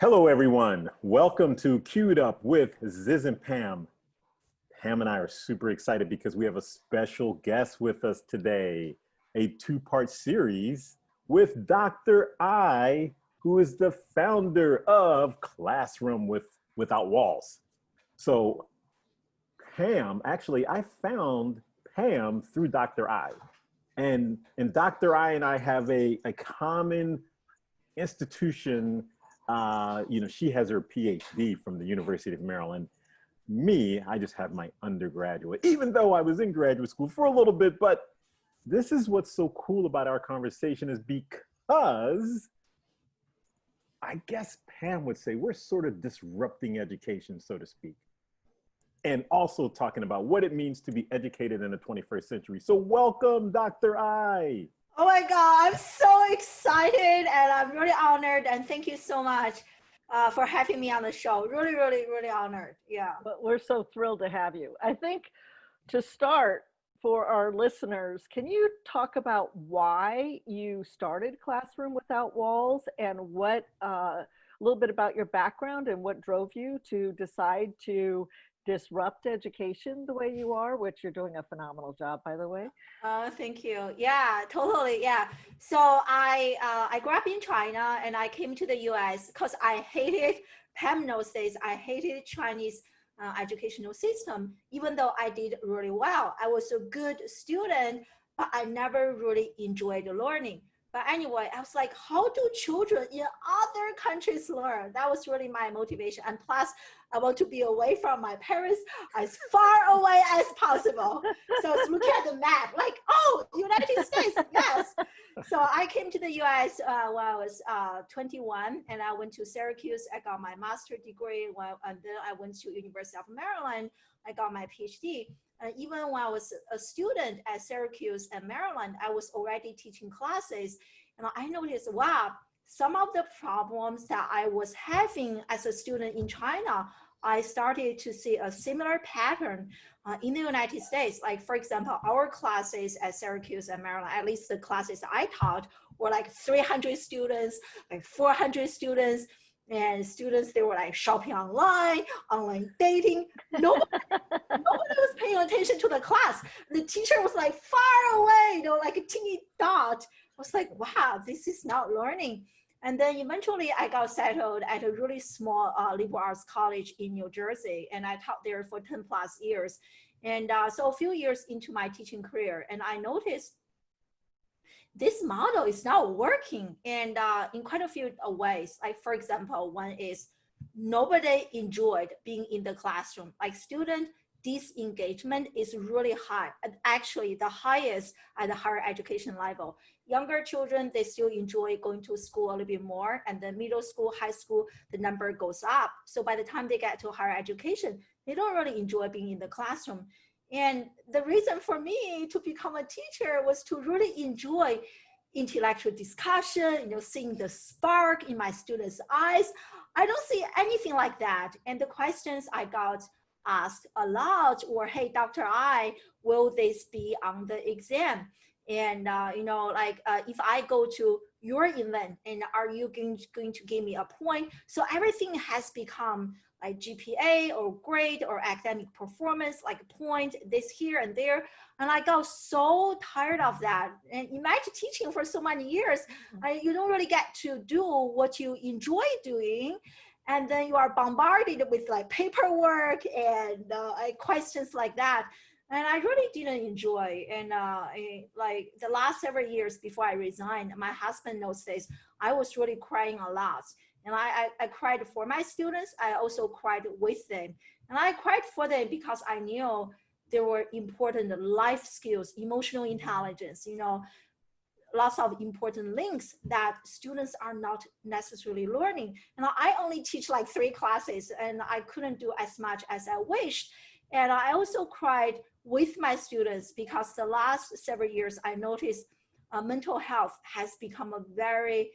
Hello, everyone. Welcome to Queued Up with Ziz and Pam. Pam and I are super excited because we have a special guest with us today, a two-part series with Dr. I, who is the founder of Classroom Without Walls. So Pam, actually, I found Pam through Dr. I. And Dr. I and I have a common institution. She has her PhD from the University of Maryland. Me, I just have my undergraduate, even though I was in graduate school for a little bit. But this is what's so cool about our conversation is because I guess Pam would say we're sort of disrupting education, so to speak, and also talking about what it means to be educated in the 21st century. So welcome, Dr. I. Oh my God, I'm so excited and I'm really honored, and thank you so much for having me on the show. Really, really, really honored. Yeah. But we're so thrilled to have you. I think to start for our listeners, can you talk about why you started Classroom Without Walls and what a little bit about your background and what drove you to decide to disrupt education the way you are, which you're doing a phenomenal job, by the way. Thank you. Yeah, totally. Yeah. So I grew up in China and I came to the US because I hated, Pam knows this, I hated Chinese educational system, even though I did really well. I was a good student, but I never really enjoyed learning. But anyway, I was like, how do children in other countries learn? That was really my motivation. And plus, I want to be away from my parents as far away as possible. So I was looking at the map, like, oh, United States, yes. So I came to the US when I was 21, and I went to Syracuse. I got my master's degree, and then I went to University of Maryland. I got my PhD. And even when I was a student at Syracuse and Maryland, I was already teaching classes. And I noticed, wow, some of the problems that I was having as a student in China, I started to see a similar pattern in the United States. Like, for example, our classes at Syracuse and Maryland, at least the classes I taught, were like 300 students, like 400 students. And students, they were like shopping online dating. Nobody was paying attention to the class. The teacher was like far away, like a teeny dot. I was like, wow, this is not learning. And then eventually I got settled at a really small liberal arts college in New Jersey. And I taught there for 10 plus years. And so a few years into my teaching career, and I noticed this model is not working, and in quite a few ways. Like, for example, one is nobody enjoyed being in the classroom. Like, student disengagement is really high, and actually the highest at the higher education level. Younger children, they still enjoy going to school a little bit more, and then middle school, high school, the number goes up. So by the time they get to higher education, they don't really enjoy being in the classroom. And the reason for me to become a teacher was to really enjoy intellectual discussion, seeing the spark in my students' eyes. I don't see anything like that. And the questions I got asked a lot were, hey, Dr. I, will this be on the exam? And, if I go to your event, and are you going to give me a point? So everything has become like GPA or grade or academic performance, like a point, this here and there. And I got so tired of that. And imagine teaching for so many years, you don't really get to do what you enjoy doing. And then you are bombarded with like paperwork and questions like that. And I really didn't enjoy. And like the last several years before I resigned, my husband knows this, I was really crying a lot. And I cried for my students. I also cried with them. And I cried for them because I knew there were important life skills, emotional intelligence, lots of important links that students are not necessarily learning. And I only teach like 3 classes, and I couldn't do as much as I wished. And I also cried with my students because the last several years, I noticed mental health has become a very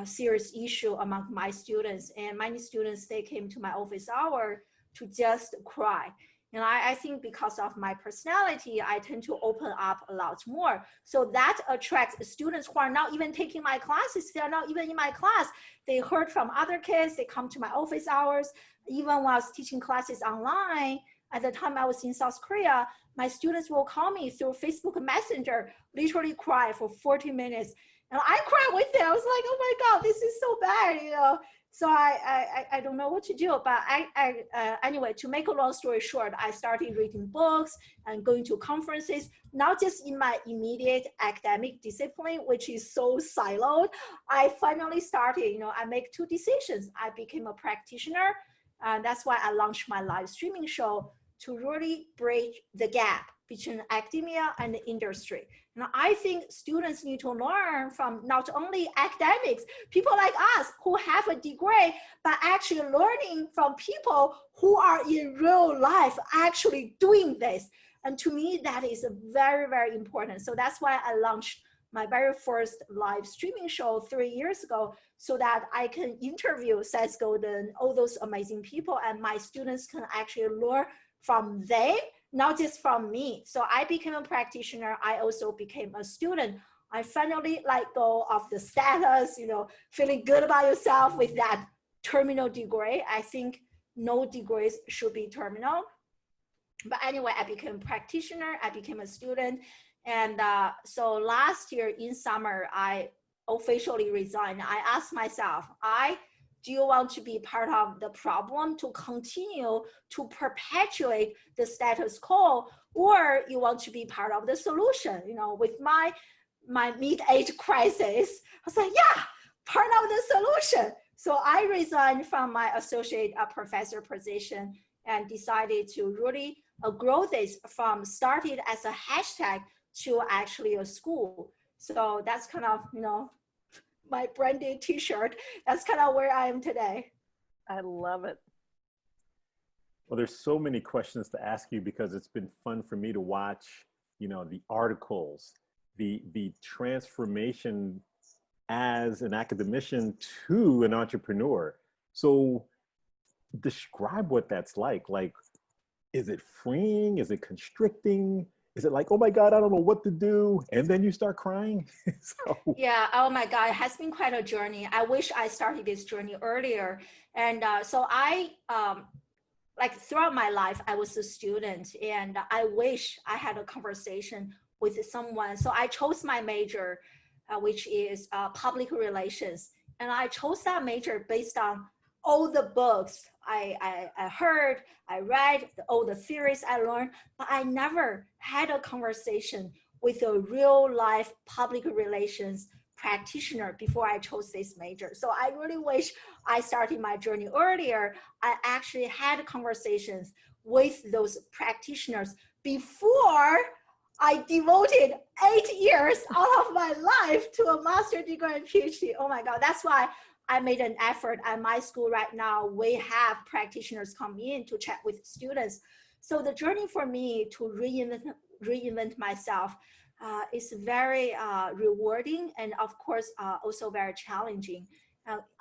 serious issue among my students. And many students, they came to my office hour to just cry. You know, I think because of my personality, I tend to open up a lot more. So that attracts students who are not even taking my classes. They're not even in my class. They heard from other kids. They come to my office hours. Even when I was teaching classes online, at the time I was in South Korea, my students will call me through Facebook Messenger, literally cry for 40 minutes. And I cried with them. I was like, oh my God, this is so bad, you know. So I don't know what to do, but anyway, to make a long story short, I started reading books and going to conferences, not just in my immediate academic discipline, which is so siloed. I finally started, you know, I make two decisions. I became a practitioner, and that's why I launched my live streaming show to really bridge the gap between academia and the industry. And I think students need to learn from not only academics, people like us who have a degree, but actually learning from people who are in real life actually doing this. And to me, that is very, very important. So that's why I launched my very first live streaming show 3 years ago, so that I can interview Seth Godin, all those amazing people, and my students can actually learn from them, not just from me. So I became a practitioner. I also became a student. I finally let go of the status, you know, feeling good about yourself with that terminal degree. I think no degrees should be terminal. But anyway, I became a practitioner. I became a student. And so last year in summer, I officially resigned. I asked myself, do you want to be part of the problem to continue to perpetuate the status quo, or you want to be part of the solution? You know, with my mid-age crisis, I was like, yeah, part of the solution. So I resigned from my associate professor position and decided to really grow this from started as a hashtag to actually a school. So that's kind of, you know, my branded t-shirt. That's kind of where I am today. I love it. Well, there's so many questions to ask you because it's been fun for me to watch, you know, the articles, the transformation as an academician to an entrepreneur. So describe what that's like. Like, is it freeing? Is it constricting? Is it like, oh my God, I don't know what to do? And then you start crying? Yeah, oh my God, it has been quite a journey. I wish I started this journey earlier. And so I, like throughout my life, I was a student, and I wish I had a conversation with someone. So I chose my major, which is public relations. And I chose that major based on all the books I heard, I read, all the theories I learned, but I never had a conversation with a real life public relations practitioner before I chose this major. So I really wish I started my journey earlier. I actually had conversations with those practitioners before I devoted 8 years out of my life to a master's degree and PhD. Oh my God, that's why I made an effort at my school right now. We have practitioners come in to chat with students. So the journey for me to reinvent myself is very rewarding, and of course also very challenging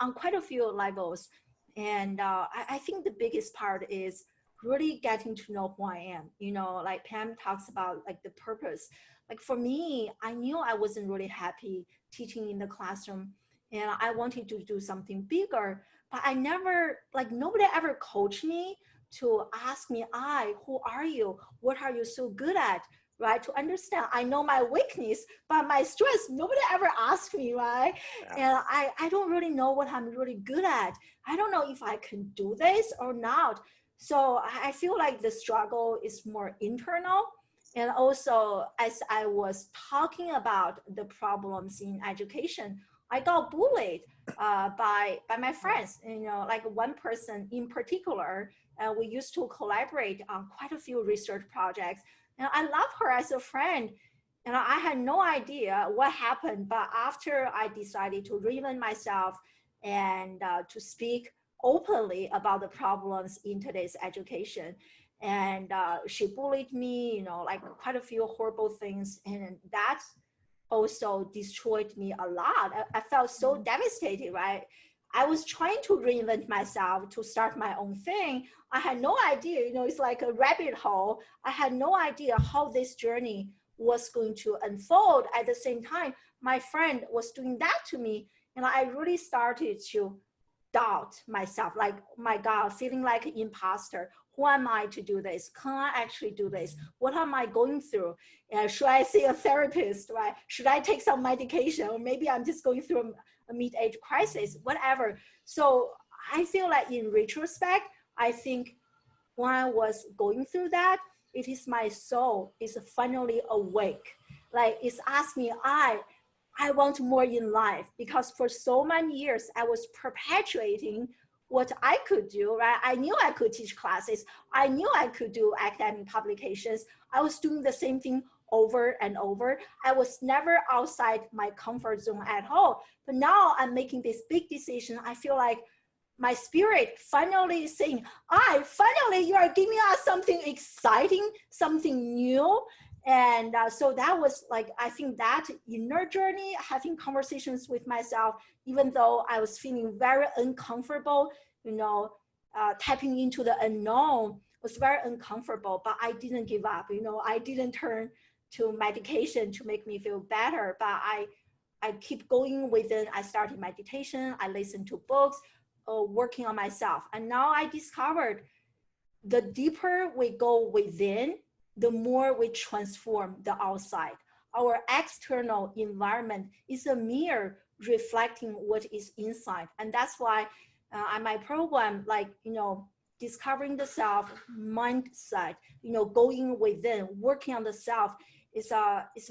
on quite a few levels. And I think the biggest part is really getting to know who I am. You know, like Pam talks about like the purpose. Like for me, I knew I wasn't really happy teaching in the classroom, and I wanted to do something bigger, but I never, like nobody ever coached me to ask me, who are you? What are you so good at? Right? To understand, I know my weakness, but my strengths, nobody ever asked me, right? Yeah. And I don't really know what I'm really good at. I don't know if I can do this or not. So I feel like the struggle is more internal. And also, as I was talking about the problems in education, I got bullied by my friends. You know, like one person in particular, we used to collaborate on quite a few research projects. And I love her as a friend. And I had no idea what happened. But after I decided to reinvent myself and to speak openly about the problems in today's education, and she bullied me, you know, like quite a few horrible things. And that also destroyed me a lot. I felt so devastated, right? I was trying to reinvent myself to start my own thing. I had no idea, it's like a rabbit hole. I had no idea how this journey was going to unfold. At the same time, my friend was doing that to me. I really started to doubt myself, like, my God, feeling like an imposter. Who am I to do this? Can I actually do this? What am I going through? Should I see a therapist, right? Should I take some medication? Or maybe I'm just going through a mid-age crisis, whatever. So I feel like in retrospect, I think when I was going through that, it is my soul is finally awake. Like, it's asked me, I want more in life, because for so many years I was perpetuating what I could do, right? I knew I could teach classes. I knew I could do academic publications. I was doing the same thing over and over. I was never outside my comfort zone at all. But now I'm making this big decision. I feel like my spirit finally is saying, finally, you are giving us something exciting, something new. And so that was like, I think that inner journey, having conversations with myself, even though I was feeling very uncomfortable, tapping into the unknown was very uncomfortable, but I didn't give up. I didn't turn to medication to make me feel better, but I keep going within. I started meditation, I listened to books, working on myself. And now I discovered the deeper we go within, the more we transform the outside. Our external environment is a mirror reflecting what is inside. And that's why on my program, like, discovering the self mindset, going within, working on the self is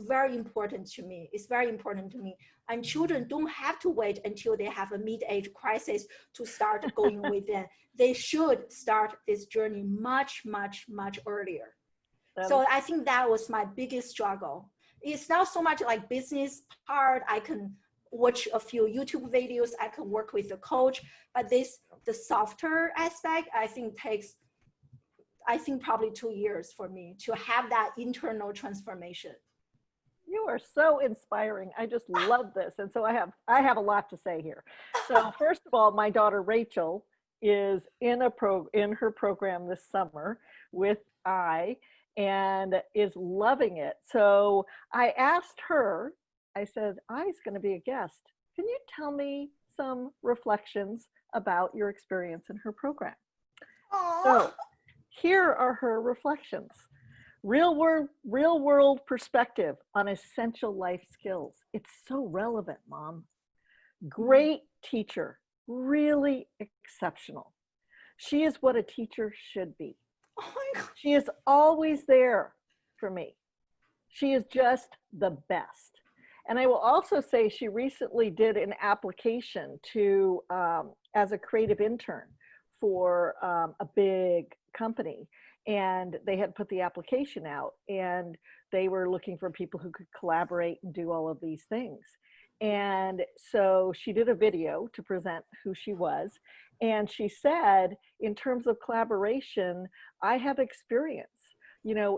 very important to me. It's very important to me. And children don't have to wait until they have a mid-age crisis to start going within. They should start this journey much, much, much earlier. So I think that was my biggest struggle. It's not so much like business part. I can watch a few YouTube videos. I can work with a coach, but the softer aspect, I think takes, probably 2 years for me to have that internal transformation. You are so inspiring. I just love this. And so I have a lot to say here. So first of all, my daughter Rachel is in her program this summer with and is loving it. So I asked her, I said, I's going to be a guest. Can you tell me some reflections about your experience in her program? Aww. So here are her reflections. Real world perspective on essential life skills. It's so relevant, Mom. Great teacher, really exceptional. She is what a teacher should be. Oh my God. She is always there for me. She is just the best. And I will also say she recently did an application to as a creative intern for a big company. And they had put the application out and they were looking for people who could collaborate and do all of these things. And so she did a video to present who she was. And she said, in terms of collaboration, I have experience.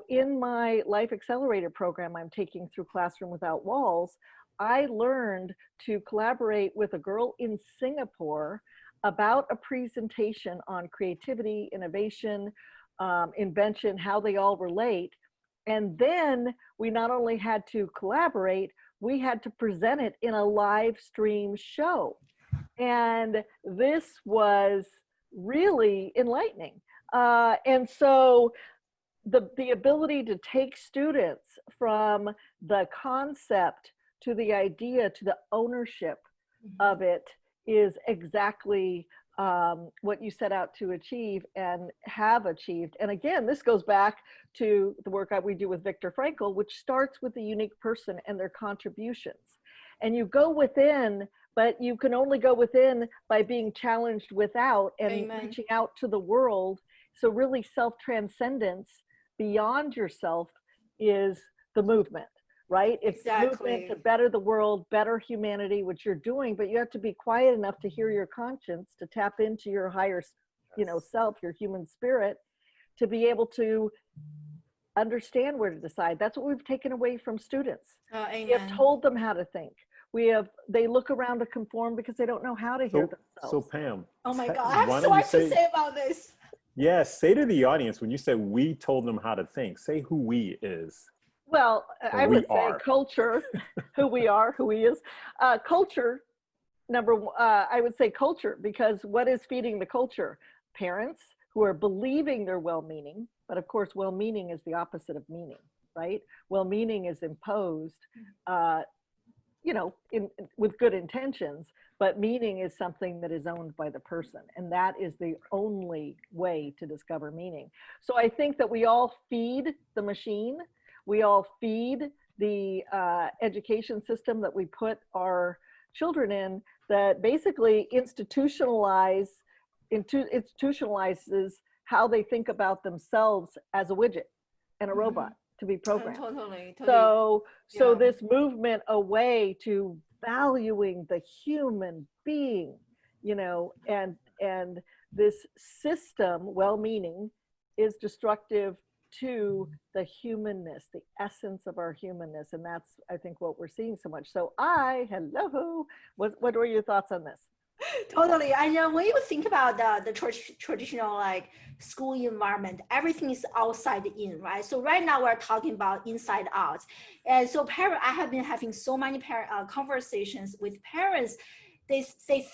In my Life Accelerator program I'm taking through Classroom Without Walls, I learned to collaborate with a girl in Singapore about a presentation on creativity, innovation, invention, how they all relate. And then we not only had to collaborate, we had to present it in a live stream show. And this was really enlightening. And so the ability to take students from the concept to the idea to the ownership of it is exactly what you set out to achieve and have achieved. And again, this goes back to the work we do with Viktor Frankl, which starts with the unique person and their contributions. And you go within, but you can only go within by being challenged without and Amen. Reaching out to the world. So really self-transcendence beyond yourself is the movement, right? It's Exactly. movement to better the world, better humanity, which you're doing, but you have to be quiet enough to hear your conscience, to tap into your higher, self, your human spirit, to be able to understand where to decide. That's what we've taken away from students. Amen. We have told them how to think. they look around to conform because they don't know how to hear themselves. So Pam. Oh my God, I have so much to say about this. Yes, say to the audience, when you say we told them how to think, say who we is. Well, I would say culture, who we are, who he is. Culture, I would say culture, because what is feeding the culture? Parents who are believing they're well-meaning, but of course, well-meaning is the opposite of meaning, right? Well-meaning is imposed, with good intentions, but meaning is something that is owned by the person. And that is the only way to discover meaning. So I think that we all feed the machine. We all feed the education system that we put our children in, that basically institutionalizes how they think about themselves as a widget and a robot to be programmed. Totally. So this movement away to valuing the human being, and this system, well-meaning, is destructive to the humanness, the essence of our humanness. And that's, I think, what we're seeing so much. So what were your thoughts on this? Totally. I know when you think about the traditional like school environment, everything is outside in, right? So right now we're talking about inside out. And so I have been having so many conversations with parents. They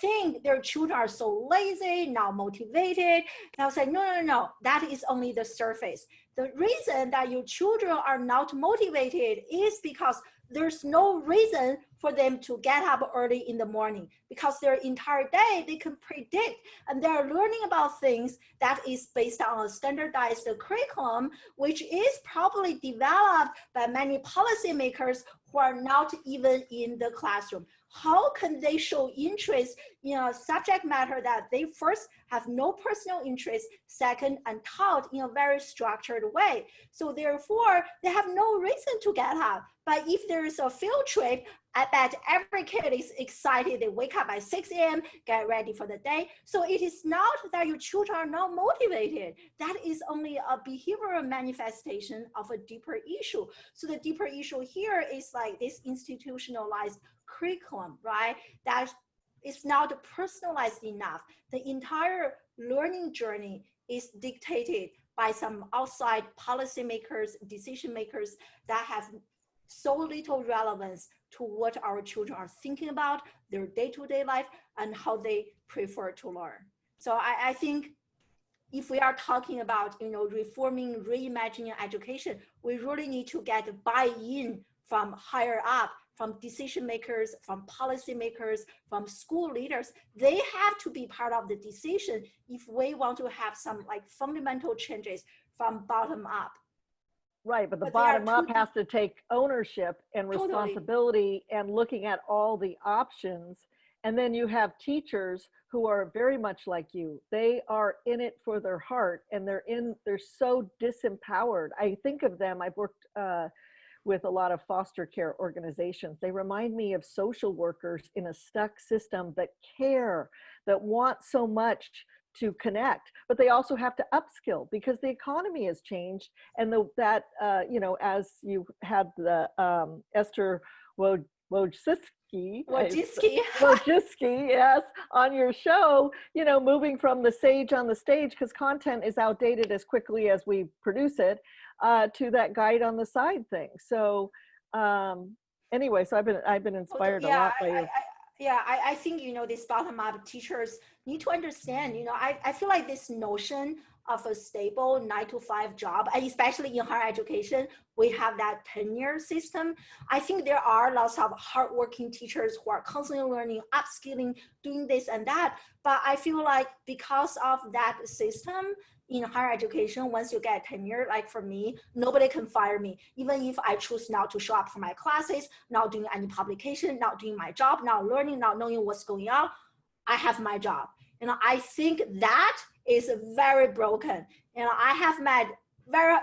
think their children are so lazy, not motivated. And I was like, no, that is only the surface. The reason that your children are not motivated is because there's no reason for them to get up early in the morning, because their entire day they can predict, and they're learning about things that is based on a standardized curriculum, which is probably developed by many policymakers who are not even in the classroom. How can they show interest in a subject matter that they first have no personal interest, second, and taught in a very structured way? So therefore, they have no reason to get up. But if there is a field trip, I bet every kid is excited. They wake up at 6 a.m., get ready for the day. So it is not that your children are not motivated. That is only a behavioral manifestation of a deeper issue. So the deeper issue here is like this institutionalized curriculum, right? That is not personalized enough. The entire learning journey is dictated by some outside policymakers, decision makers that have so little relevance to what our children are thinking about, their day-to-day life, and how they prefer to learn. So I think if we are talking about, reforming, reimagining education, we really need to get buy-in from higher up, from decision makers, from policymakers, from school leaders. They have to be part of the decision if we want to have some like fundamental changes from bottom up. Right, but the bottom up has to take ownership and responsibility and looking at all the options. And then you have teachers who are very much like you. They are in it for their heart, and they're so disempowered. I think of them, I've worked with a lot of foster care organizations. They remind me of social workers in a stuck system that care, that want so much to connect, but they also have to upskill because the economy has changed. And as you had the Esther Wojcicki, yes, on your show, moving from the sage on the stage, because content is outdated as quickly as we produce it, to that guide on the side thing. So anyway, so I've been inspired a lot by you. I think, these bottom-up teachers need to understand, I feel like this notion of a stable 9-to-5 job, and especially in higher education, we have that tenure system. I think there are lots of hardworking teachers who are constantly learning, upskilling, doing this and that. But I feel like because of that system in higher education, once you get tenure, like for me, nobody can fire me. Even if I choose not to show up for my classes, not doing any publication, not doing my job, not learning, not knowing what's going on, I have my job. I think that is very broken. I have met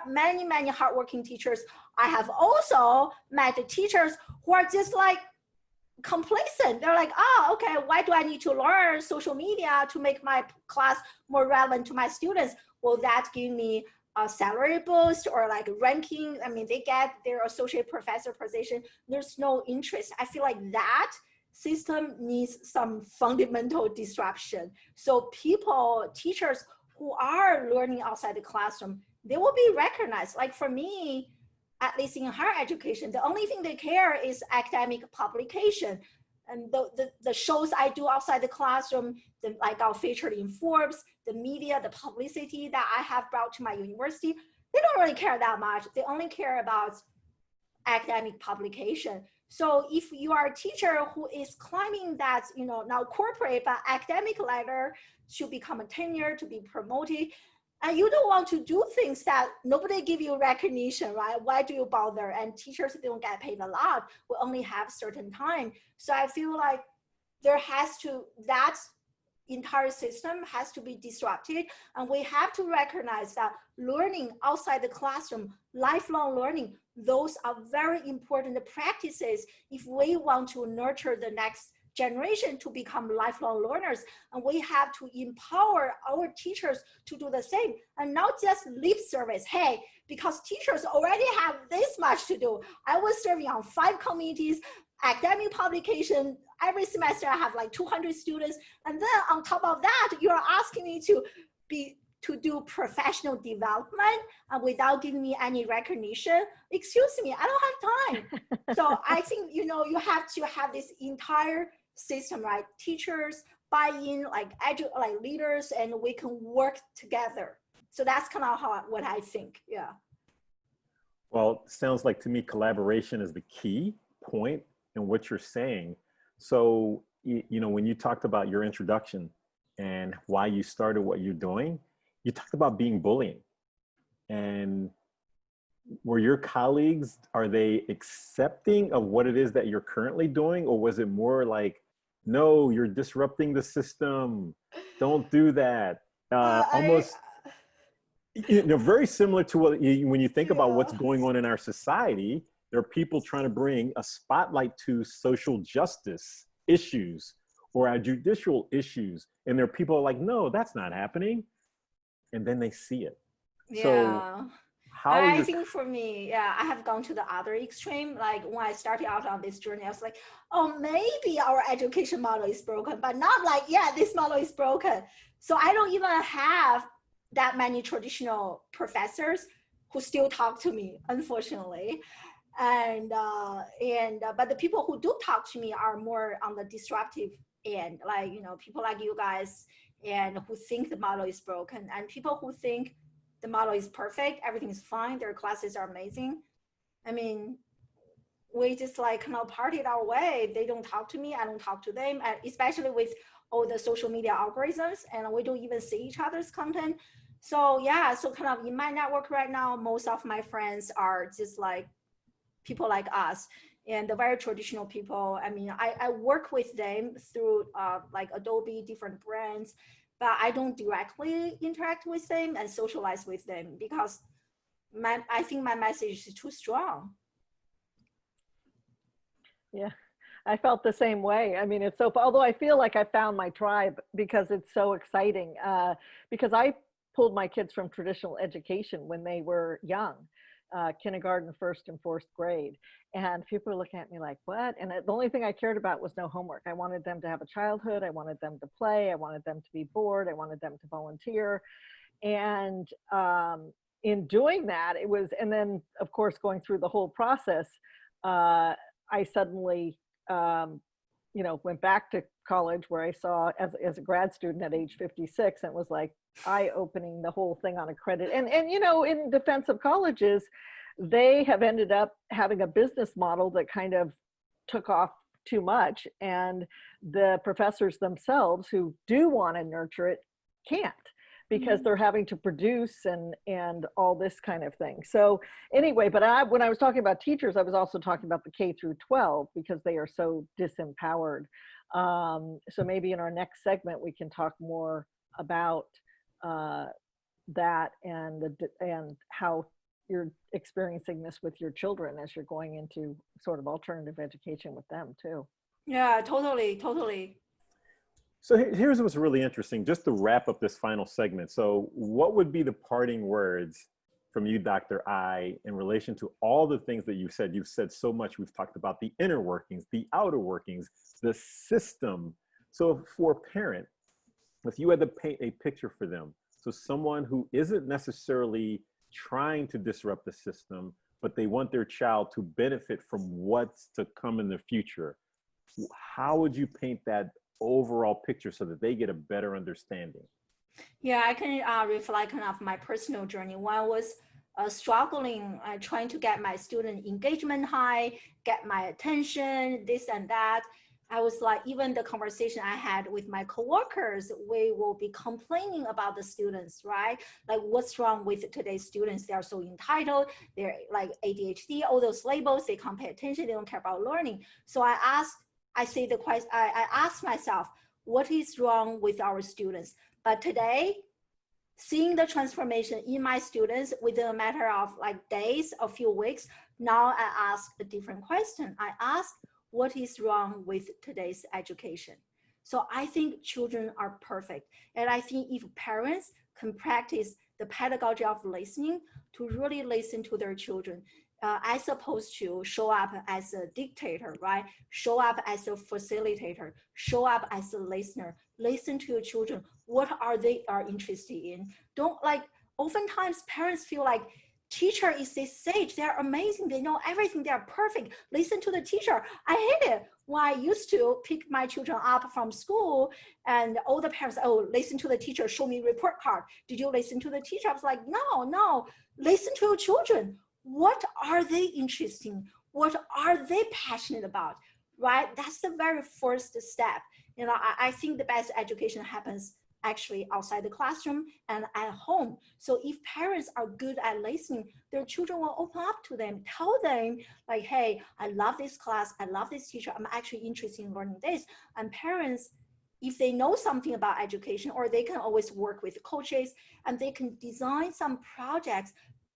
many hardworking teachers. I have also met teachers who are just like complacent. They're like, oh, okay, why do I need to learn social media to make my class more relevant to my students? Will that give me a salary boost or like ranking? I mean, they get their associate professor position. There's no interest. I feel like that system needs some fundamental disruption. So teachers who are learning outside the classroom, they will be recognized. Like for me, at least in higher education, the only thing they care is academic publication. And the shows I do outside the classroom, like I'll featured in Forbes, the media, the publicity that I have brought to my university, they don't really care that much. They only care about academic publication. So if you are a teacher who is climbing that, now corporate, but academic ladder to become a tenure, to be promoted, and you don't want to do things that nobody give you recognition, right? Why do you bother? And teachers don't get paid a lot. We only have certain time. So I feel like that entire system has to be disrupted. And we have to recognize that learning outside the classroom, lifelong learning, those are very important practices if we want to nurture the next generation to become lifelong learners. And we have to empower our teachers to do the same, and not just lip service. Hey, because teachers already have this much to do. I was serving on 5 committees, academic publication. Every semester I have like 200 students. And then on top of that, you're asking me to do professional development without giving me any recognition. Excuse me, I don't have time. So I think, you have to have this entire system, right? Teachers buy in, like leaders, and we can work together. So that's kind of what I think. Yeah. Well, sounds like to me collaboration is the key point in what you're saying. So, when you talked about your introduction and why you started what you're doing, you talked about being bullying. And were your colleagues, are they accepting of what it is that you're currently doing? Or was it more like, no, you're disrupting the system, don't do that? Almost, very similar to when you think about what's going on in our society. There are people trying to bring a spotlight to social justice issues or our judicial issues. And there are people like, no, that's not happening. And then they see it. Yeah. So I think for me, I have gone to the other extreme. Like when I started out on this journey, I was like, oh, maybe our education model is broken, but not like, this model is broken. So I don't even have that many traditional professors who still talk to me, unfortunately. But the people who do talk to me are more on the disruptive end, like, people like you guys, and who think the model is broken, and people who think the model is perfect, everything's fine, their classes are amazing. I mean, we just kind of partied our way. They don't talk to me, I don't talk to them, and especially with all the social media algorithms, and we don't even see each other's content. So so kind of in my network right now, most of my friends are just like people like us, and the very traditional people. I mean, I work with them through like Adobe, different brands, but I don't directly interact with them and socialize with them because I think my message is too strong. Yeah, I felt the same way. I mean, although I feel like I found my tribe because it's so exciting, because I pulled my kids from traditional education when they were young. Kindergarten, 1st and 4th grade. And people were looking at me like, what? And the only thing I cared about was no homework. I wanted them to have a childhood. I wanted them to play. I wanted them to be bored. I wanted them to volunteer. And in doing that, and then of course, going through the whole process, I suddenly, went back to college where I saw as a grad student at age 56, and it was like eye-opening, the whole thing on a credit. And in defense of colleges, they have ended up having a business model that kind of took off too much. And the professors themselves who do want to nurture it can't, because they're having to produce and all this kind of thing. So anyway, but when I was talking about teachers, I was also talking about the K through 12 because they are so disempowered. So maybe in our next segment, we can talk more about that and how you're experiencing this with your children as you're going into sort of alternative education with them too. Yeah, totally. So here's what's really interesting, just to wrap up this final segment. So what would be the parting words from you, Dr. I, in relation to all the things that you've said? You've said so much. We've talked about the inner workings, the outer workings. the system. So for a parent, if you had to paint a picture for them, so someone who isn't necessarily trying to disrupt the system, but they want their child to benefit from what's to come in the future, how would you paint that overall picture so that they get a better understanding? Yeah, I can reflect kind of my personal journey. When I was struggling, trying to get my student engagement high, get my attention, this and that, I was like, even the conversation I had with my coworkers, we will be complaining about the students, right? Like, what's wrong with today's students? They are so entitled. They're like ADHD, all those labels. They can't pay attention. They don't care about learning. So I asked myself, what is wrong with our students? But today, seeing the transformation in my students within a matter of like days, a few weeks, now I ask a different question. I ask, what is wrong with today's education? So I think children are perfect. And I think if parents can practice the pedagogy of listening to really listen to their children, as opposed to show up as a dictator, right? Show up as a facilitator, show up as a listener, listen to your children. What are they interested in? Don't like, oftentimes parents feel like teacher is this sage, they're amazing, they know everything, they're perfect. Listen to the teacher. I hate it. When I used to pick my children up from school and all the parents, oh, listen to the teacher, show me report card. Did you listen to the teacher? I was like, no, listen to your children. What are they interested in? What are they passionate about, right? That's the very first step. You know, I think the best education happens actually outside the classroom and at home. So if parents are good at listening, their children will open up to them, tell them like, hey, I love this class, I love this teacher, I'm actually interested in learning this. And parents, if they know something about education, or they can always work with coaches and they can design some projects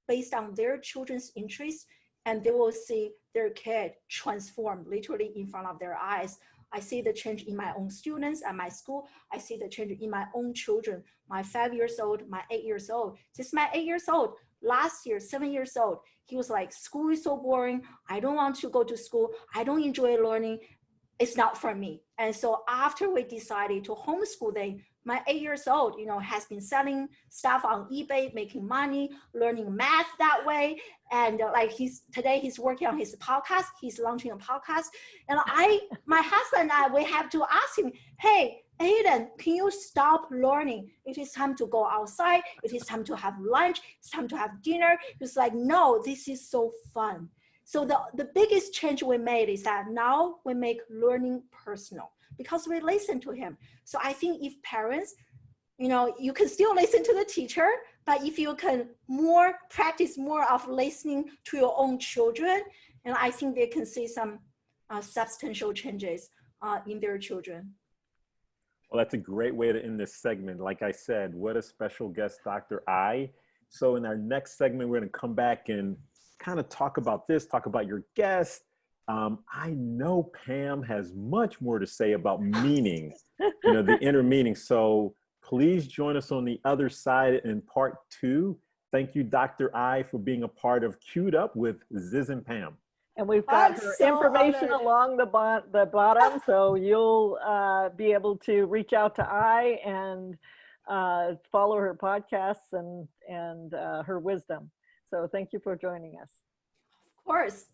based on their children's interests, and they will see their kid transform literally in front of their eyes. I see the change in my own students at my school. I see the change in my own children, my 5 years old, my 8 years old. Just my 8 years old, last year, 7 years old, he was like, school is so boring. I don't want to go to school. I don't enjoy learning. It's not for me. And so after we decided to homeschool them, my 8 years old, you know, has been selling stuff on eBay, making money, learning math that way. And like today he's working on his podcast. He's launching a podcast. And my husband and I, we have to ask him, hey, Aiden, can you stop learning? It is time to go outside. It is time to have lunch. It's time to have dinner. It's like, no, this is so fun. So the biggest change we made is that now we make learning personal because we listen to him. So I think if parents, you know, you can still listen to the teacher, but if you can practice more of listening to your own children, and I think they can see some substantial changes in their children. Well, that's a great way to end this segment. Like I said, what a special guest, Dr. I. So in our next segment, we're going to come back and kind of talk about this, talk about your guest. I know Pam has much more to say about meaning, you know, the inner meaning. So please join us on the other side in part 2. Thank you, Dr. I, for being a part of Queued Up with Ziz and Pam. And we've got her information along the bottom, so you'll be able to reach out to I and follow her podcasts and her wisdom. So thank you for joining us. Of course.